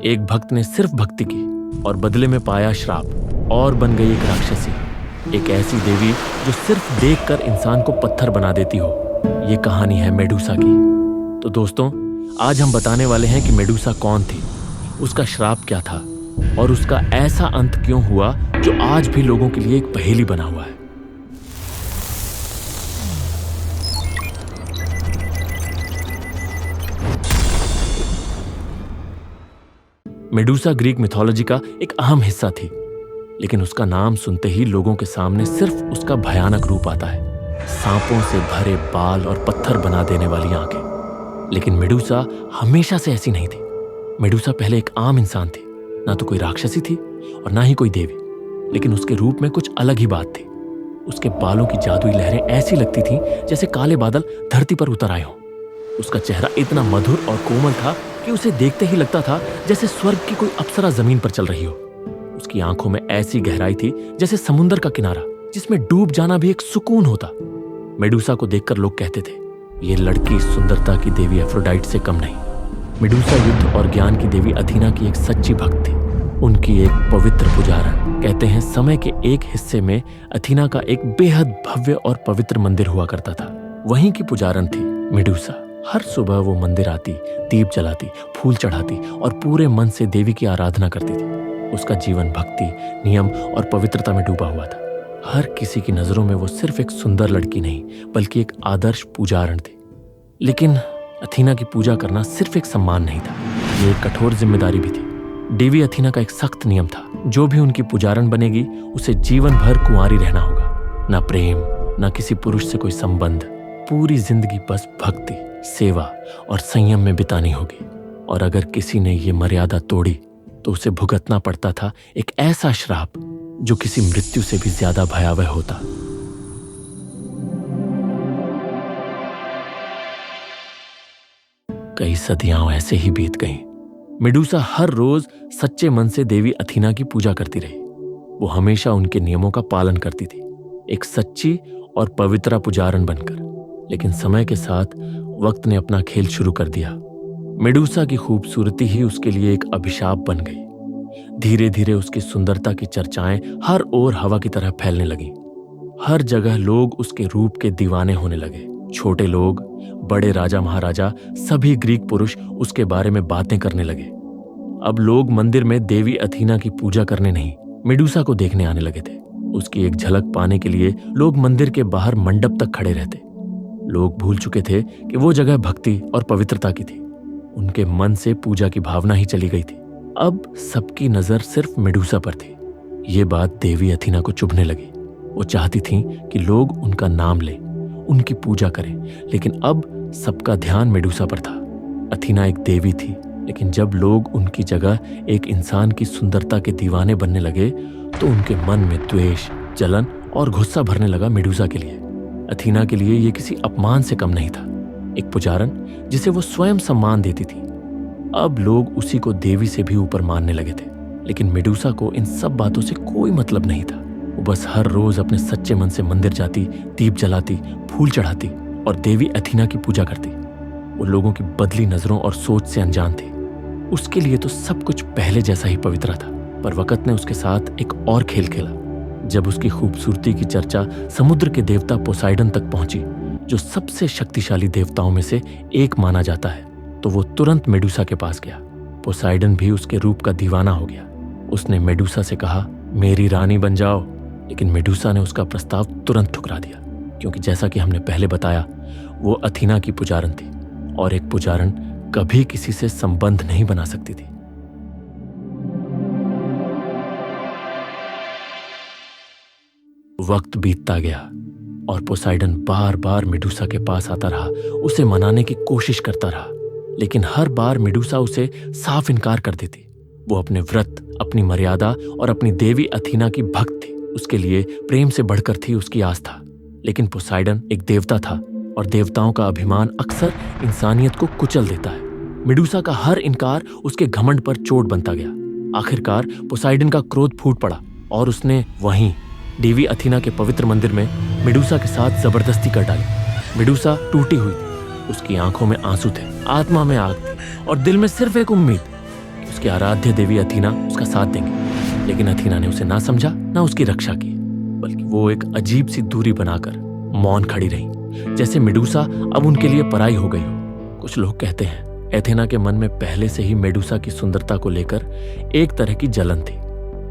एक भक्त ने सिर्फ भक्ति की और बदले में पाया श्राप और बन गई एक राक्षसी, एक ऐसी देवी जो सिर्फ देखकर इंसान को पत्थर बना देती हो। ये कहानी है मेडुसा की। तो दोस्तों, आज हम बताने वाले हैं कि मेडुसा कौन थी, उसका श्राप क्या था और उसका ऐसा अंत क्यों हुआ जो आज भी लोगों के लिए एक पहेली बना हुआ है। मेडुसा ग्रीक मिथोलॉजी का एक अहम हिस्सा थी, लेकिन उसका नाम सुनते ही लोगों के सामने सिर्फ उसका भयानक रूप आता है, सांपों से भरे बाल और पत्थर बना देने वाली आंखें। लेकिन मेडुसा हमेशा से ऐसी नहीं थी। मेडुसा पहले एक आम इंसान थी, ना तो कोई राक्षसी थी और ना ही कोई देवी, लेकिन उसके रूप में कुछ अलग ही बात थी। उसके बालों की जादुई लहरें ऐसी लगती थीं जैसे काले बादल धरती पर उतर आए हों। उसका चेहरा इतना मधुर और कोमल था कि उसे देखते ही लगता था जैसे स्वर्ग की कोई अप्सरा जमीन पर चल रही हो। उसकी आंखों में ऐसी गहराई थी जैसे समुद्र का किनारा, जिसमें डूब जाना भी एक सुकून होता। मेडुसा को देखकर लोग कहते थे, ये लड़की सुंदरता की देवी एफ्रोडाइट से कम नहीं। मेडुसा युद्ध और ज्ञान की देवी अथीना की एक सच्ची भक्त थी, उनकी एक पवित्र पुजारण। कहते हैं समय के एक हिस्से में अथीना का एक बेहद भव्य और पवित्र मंदिर हुआ करता था। वहीं की पुजारण थी मेडुसा। हर सुबह वो मंदिर आती, दीप जलाती, फूल चढ़ाती और पूरे मन से देवी की आराधना करती थी। उसका जीवन भक्ति, नियम और पवित्रता में डूबा हुआ था। हर किसी की नजरों में वो सिर्फ एक सुंदर लड़की नहीं, बल्कि एक आदर्श पुजारण थी। लेकिन अथीना की पूजा करना सिर्फ एक सम्मान नहीं था, ये एक कठोर जिम्मेदारी भी थी। देवी अथीना का एक सख्त नियम था, जो भी उनकी पुजारण बनेगी उसे जीवन भर कुंवारी रहना होगा। ना प्रेम, ना किसी पुरुष से कोई संबंध, पूरी जिंदगी बस भक्ति, सेवा और संयम में बितानी होगी। और अगर किसी ने ये मर्यादा तोड़ी तो उसे भुगतना पड़ता था एक ऐसा श्राप जो किसी मृत्यु से भी ज्यादा भयावह होता। कई सदियां ऐसे ही बीत गईं। मेडुसा हर रोज सच्चे मन से देवी अथीना की पूजा करती रही। वो हमेशा उनके नियमों का पालन करती थी, एक सच्ची और पवित्र पुजारण बनकर। लेकिन समय के साथ वक्त ने अपना खेल शुरू कर दिया। मेडुसा की खूबसूरती ही उसके लिए एक अभिशाप बन गई। धीरे धीरे उसकी सुंदरता की चर्चाएं हर ओर हवा की तरह फैलने लगीं। हर जगह लोग उसके रूप के दीवाने होने लगे। छोटे लोग, बड़े राजा महाराजा, सभी ग्रीक पुरुष उसके बारे में बातें करने लगे। अब लोग मंदिर में देवी अथीना की पूजा करने नहीं, मेडुसा को देखने आने लगे थे। उसकी एक झलक पाने के लिए लोग मंदिर के बाहर मंडप तक खड़े रहते। लोग भूल चुके थे कि वो जगह भक्ति और पवित्रता की थी। उनके मन से पूजा की भावना ही चली गई थी। अब सबकी नजर सिर्फ मेडुसा पर थी। ये बात देवी अथीना को चुभने लगी। वो चाहती थी कि लोग उनका नाम लें, उनकी पूजा करें, लेकिन अब सबका ध्यान मेडुसा पर था। अथीना एक देवी थी, लेकिन जब लोग उनकी जगह एक इंसान की सुंदरता के दीवाने बनने लगे तो उनके मन में द्वेष, जलन और गुस्सा भरने लगा मेडुसा के लिए। अथीना के लिए ये किसी अपमान से कम नहीं था, एक पुजारण जिसे वो स्वयं सम्मान देती थी। अब लोग उसी को देवी से भी ऊपर मानने लगे थे। लेकिन मेडुसा को इन सब बातों से कोई मतलब नहीं था। वो बस हर रोज अपने सच्चे मन से मंदिर जाती, दीप जलाती, फूल चढ़ाती और देवी अथीना की पूजा करती। वो लोगों की बदली नजरों और सोच से अनजान थी। उसके लिए तो सब कुछ पहले जैसा ही पवित्र था, पर वक्त ने उसके साथ एक और खेल खेला। जब उसकी खूबसूरती की चर्चा समुद्र के देवता पोसाइडन तक पहुंची, जो सबसे शक्तिशाली देवताओं में से एक माना जाता है, तो वो तुरंत मेडुसा के पास गया। पोसाइडन भी उसके रूप का दीवाना हो गया। उसने मेडुसा से कहा, मेरी रानी बन जाओ। लेकिन मेडुसा ने उसका प्रस्ताव तुरंत ठुकरा दिया, क्योंकि जैसा कि हमने पहले बताया, वो अथीना की पुजारण थी और एक पुजारण कभी किसी से संबंध नहीं बना सकती थी। वक्त बीतता गया और पोसाइडन बार बार मेडुसा के पास आता रहा, उसे मनाने की कोशिश करता रहा, लेकिन हर बार मेडुसा उसे साफ इनकार कर देती। वो अपने व्रत, अपनी मर्यादा और अपनी देवी अथीना की भक्त थी। उसके लिए प्रेम से बढ़कर थी उसकी आस्था। लेकिन पोसाइडन एक देवता था और देवताओं का अभिमान अक्सर इंसानियत को कुचल देता है। मेडुसा का हर इनकार उसके घमंड पर चोट बनता गया। आखिरकार पोसाइडन का क्रोध फूट पड़ा और उसने वहीं देवी अथीना के पवित्र मंदिर में मेडुसा के साथ जबरदस्ती कर डाली। मेडुसा टूटी हुई थी, उसकी आंखों में आंसू थे, आत्मा में आग थी और दिल में सिर्फ एक उम्मीद उसकी आराध्य देवी अथीना उसका साथ देंगे। लेकिन अथीना ने उसे ना समझा, ना उसकी रक्षा की, बल्कि वो एक अजीब सी दूरी बनाकर मौन खड़ी रही, जैसे मेडूसा अब उनके लिए पराई हो गई हो। कुछ लोग कहते हैं एथेना के मन में पहले से ही मेडूसा की सुंदरता को लेकर एक तरह की जलन थी।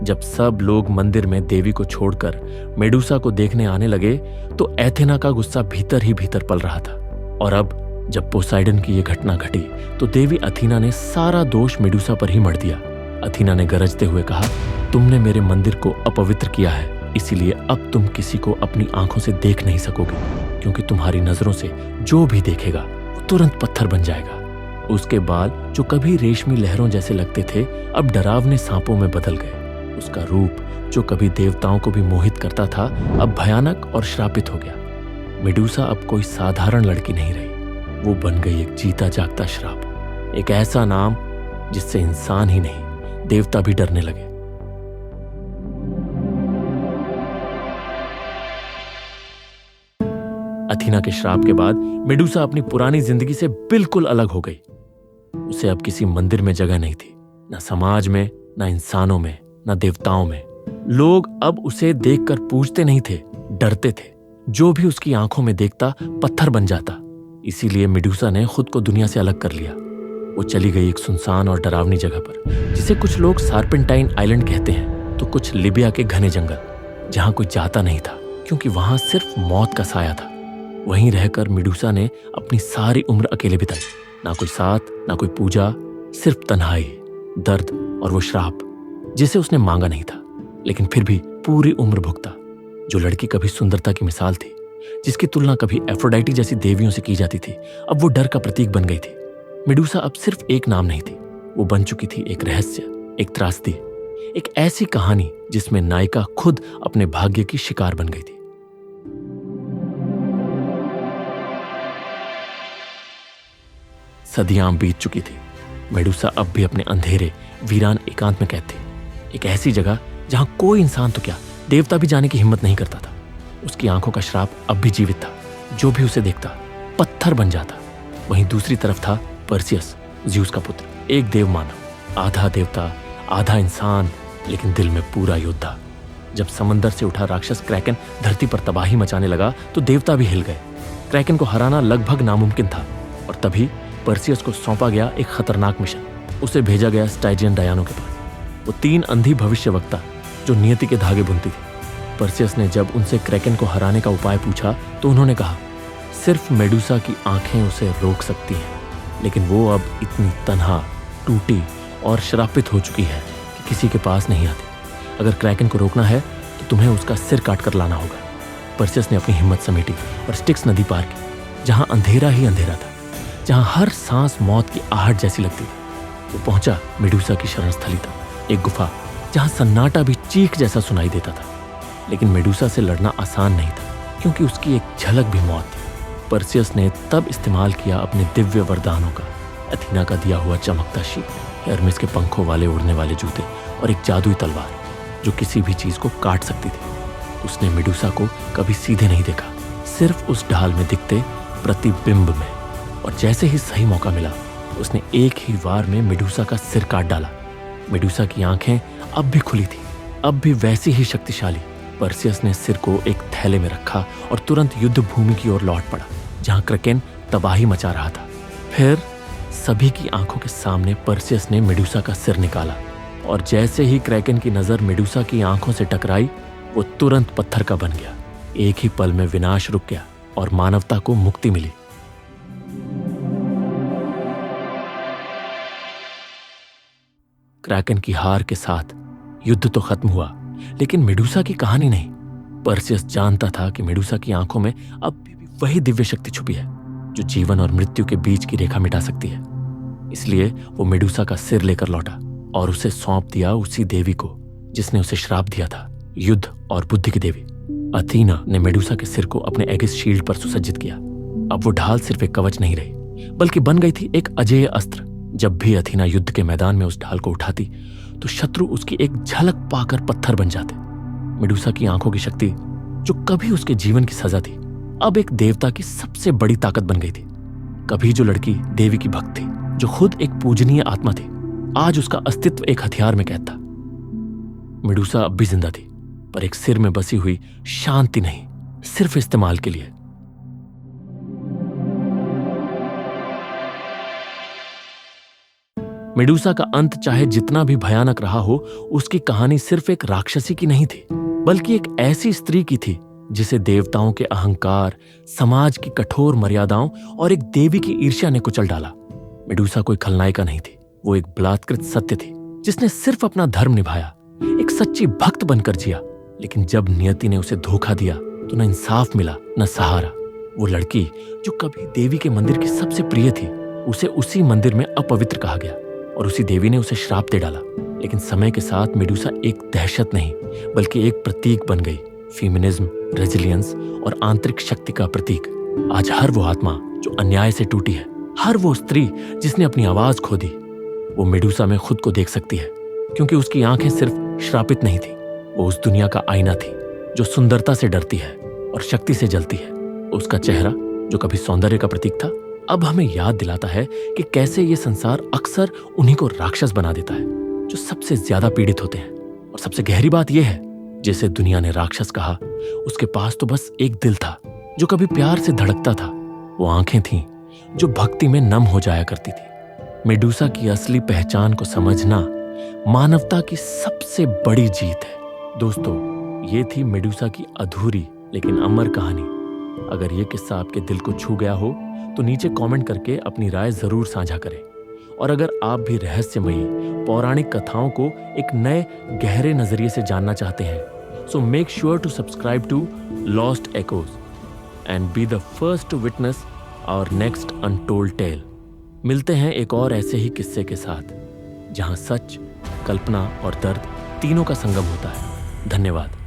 जब सब लोग मंदिर में देवी को छोड़कर मेडूसा को देखने आने लगे तो एथेना का गुस्सा भीतर ही भीतर पल रहा था। और अब जब पोसाइडन की यह घटना घटी तो देवी अथीना ने सारा दोष मेडूसा पर ही मढ़ दिया। अथीना ने गरजते हुए कहा, तुमने मेरे मंदिर को अपवित्र किया है, इसीलिए अब तुम किसी को अपनी आंखों से देख नहीं सकोगे, क्योंकि तुम्हारी नजरों से जो भी देखेगा वो तुरंत पत्थर बन जाएगा। उसके बाल जो कभी रेशमी लहरों जैसे लगते थे अब डरावने सांपों में बदल गए। उसका रूप जो कभी देवताओं को भी मोहित करता था अब भयानक और श्रापित हो गया। मेडूसा अब कोई साधारण लड़की नहीं रही, वो बन गई एक जीता जागता श्राप, एक ऐसा नाम जिससे इंसान ही नहीं देवता भी डरने लगे। अथीना के श्राप के बाद मेडूसा अपनी पुरानी जिंदगी से बिल्कुल अलग हो गई। उसे अब किसी मंदिर में जगह नहीं थी, ना समाज में, ना इंसानों में, ना देवताओं में। लोग अब उसे देखकर पूजते नहीं थे, डरते थे। जो भी उसकी आंखों में देखता पत्थर बन जाता। इसीलिए मेडूसा ने खुद को दुनिया से अलग कर लिया। वो चली गई एक सुनसान और डरावनी जगह पर, जिसे कुछ लोग सार्पेंटाइन आइलैंड कहते हैं, तो कुछ लिबिया के घने जंगल, जहां कोई जाता नहीं था, क्योंकि वहां सिर्फ मौत का साया था। वहीं रहकर मेडूसा ने अपनी सारी उम्र अकेले बिताई। ना कोई साथ, ना कोई पूजा, सिर्फ तन्हाई, दर्द और वो श्राप जिसे उसने मांगा नहीं था, लेकिन फिर भी पूरी उम्र भुगता। जो लड़की कभी सुंदरता की मिसाल थी, जिसकी तुलना कभी एफ्रोडाइटी जैसी देवियों से की जाती थी, अब वो डर का प्रतीक बन गई थी। मेडूसा अब सिर्फ एक नाम नहीं थी, वो बन चुकी थी एक रहस्य, एक त्रासदी, एक ऐसी कहानी जिसमें नायिका खुद अपने भाग्य की शिकार बन गई थी। सदियां बीत चुकी थी। मेडूसा अब भी अपने अंधेरे वीरान एकांत में कैद थी, एक ऐसी जगह जहां कोई इंसान तो क्या देवता भी जाने की हिम्मत नहीं करता था। उसकी आंखों का श्राप अब भी जीवित था। जो भी उसे देखता पत्थर बन जाता। वहीं दूसरी तरफ था पर्सियस, ज़्यूस का पुत्र, एक देव मानव, आधा देवता आधा इंसान, लेकिन दिल में पूरा योद्धा। जब समंदर से उठा राक्षस क्रैकन धरती पर तबाही मचाने लगा तो देवता भी हिल गए। क्रैकन को हराना लगभग नामुमकिन था, और तभी पर्सियस को सौंपा गया एक खतरनाक मिशन। उसे भेजा गया स्टाइजियन डायनो के पास, वो 3 अंधी भविष्यवक्ता जो नियति के धागे बुनती थी। पर्सियस ने जब उनसे क्रैकन को हराने का उपाय पूछा तो उन्होंने कहा, सिर्फ मेडूसा की आंखें उसे रोक सकती हैं, लेकिन वो अब इतनी तन्हा, टूटी और श्रापित हो चुकी है कि किसी के पास नहीं आती। अगर क्रैकन को रोकना है तो तुम्हें उसका सिर काट कर लाना होगा। पर्सियस ने अपनी हिम्मत समेटी और स्टिक्स नदी पार की, जहां अंधेरा ही अंधेरा था, जहां हर सांस मौत की आहट जैसी लगती थी। वो पहुंचा मेडूसा की शरण स्थली तक, एक गुफा जहां सन्नाटा भी चीख जैसा सुनाई देता था। लेकिन मेडूसा से लड़ना आसान नहीं था, क्योंकि उसकी एक झलक भी मौत थी। पर्सियस ने तब इस्तेमाल किया अपने दिव्य वरदानों का, अथीना का दिया हुआ चमकता शीप, हर्मेस के पंखों वाले उड़ने वाले जूते और एक जादुई तलवार जो किसी भी चीज को काट सकती थी। उसने मेडूसा को कभी सीधे नहीं देखा, सिर्फ उस ढाल में दिखते प्रतिबिंब में। और जैसे ही सही मौका मिला उसने एक ही वार में मेडूसा का सिर काट डाला। मेडूसा की आंखें अब भी खुली थी, अब भी वैसी ही शक्तिशाली। पर्सियस ने सिर को एक थैले में रखा और तुरंत युद्ध भूमि की ओर लौट पड़ा, जहां क्रैकन तबाही मचा रहा था। फिर सभी की आंखों के सामने पर्सियस ने मेडूसा का सिर निकाला, और जैसे ही क्रैकन की नजर मेडूसा की आंखों से टकराई, वो तुरंत पत्थर का बन गया। एक ही पल में विनाश रुक गया और मानवता को मुक्ति मिली। क्रैकन की हार के साथ युद्ध तो खत्म हुआ, लेकिन मेडूसा की कहानी नहीं। पर्सियस जानता था कि मेडूसा की आंखों में अब भी वही दिव्य शक्ति छुपी है जो जीवन और मृत्यु के बीच की रेखा मिटा सकती है। इसलिए वो मेडूसा का सिर लेकर लौटा और उसे सौंप दिया उसी देवी को जिसने उसे श्राप दिया था, युद्ध और बुद्धि की देवी। अथीना ने मेडूसा के सिर को अपने एगिस शील्ड पर सुसज्जित किया। अब वो ढाल सिर्फ एक कवच नहीं रही, बल्कि बन गई थी एक अजेय अस्त्र। जब भी अथीना युद्ध के मैदान में उस ढाल को उठाती तो शत्रु उसकी एक झलक पाकर पत्थर बन जाते। मेडूसा की आंखों की शक्ति, जो कभी उसके जीवन की सजा थी, अब एक देवता की सबसे बड़ी ताकत बन गई थी। कभी जो लड़की देवी की भक्त थी, जो खुद एक पूजनीय आत्मा थी, आज उसका अस्तित्व एक हथियार में कैद था। मेडूसा अब भी जिंदा थी, पर एक सिर में बसी हुई शांति नहीं, सिर्फ इस्तेमाल के लिए। मेडूसा का अंत चाहे जितना भी भयानक रहा हो, उसकी कहानी सिर्फ एक राक्षसी की नहीं थी, बल्कि एक ऐसी स्त्री की थी जिसे देवताओं के अहंकार, समाज की कठोर मर्यादाओं और एक देवी की ईर्ष्या ने कुचल डाला। मेडूसा कोई खलनायिका नहीं थी, वो एक बलात्कृत सत्य थी जिसने सिर्फ अपना धर्म निभाया, एक सच्ची भक्त बनकर जिया। लेकिन जब नियति ने उसे धोखा दिया तो न इंसाफ मिला न सहारा। वो लड़की जो कभी देवी के मंदिर की सबसे प्रिय थी, उसे उसी मंदिर में अपवित्र कहा गया और उसी देवी ने उसे श्राप दे डाला। लेकिन समय के साथ मेडूसा एक दहशत नहीं बल्कि एक प्रतीक बन गई, फेमिनिज्म, रेजिलियंस और आंतरिक शक्ति का प्रतीक। आज हर वो आत्मा जो अन्याय से टूटी है, हर वो स्त्री जिसने अपनी आवाज खो दी, वो मेडूसा में खुद को देख सकती है, क्योंकि उसकी आंखें सिर्फ श्रापित नहीं थी, वो उस दुनिया का आईना थी जो सुंदरता से डरती है और शक्ति से जलती है। उसका चेहरा जो कभी सौंदर्य का प्रतीक था, अब हमें याद दिलाता है कि कैसे ये संसार अक्सर उन्हीं को राक्षस बना देता है जो सबसे ज्यादा पीड़ित होते हैं। और सबसे गहरी बात यह है, जिसे दुनिया ने राक्षस कहा, उसके पास तो बस एक दिल था जो कभी प्यार से धड़कता था। वो आंखें थीं जो भक्ति में नम हो जाया करती थी। मेडूसा की असली पहचान को समझना मानवता की सबसे बड़ी जीत है। दोस्तों, ये थी मेडूसा की अधूरी लेकिन अमर कहानी। अगर ये किस्सा आपके दिल को छू गया हो तो नीचे कमेंट करके अपनी राय जरूर साझा करें। और अगर आप भी रहस्यमयी पौराणिक कथाओं को एक नए गहरे नजरिए से जानना चाहते हैं, so make sure to subscribe to lost echoes and be the first to witness our next untold tale. मिलते हैं एक और ऐसे ही किस्से के साथ, जहां सच, कल्पना और दर्द तीनों का संगम होता है। धन्यवाद।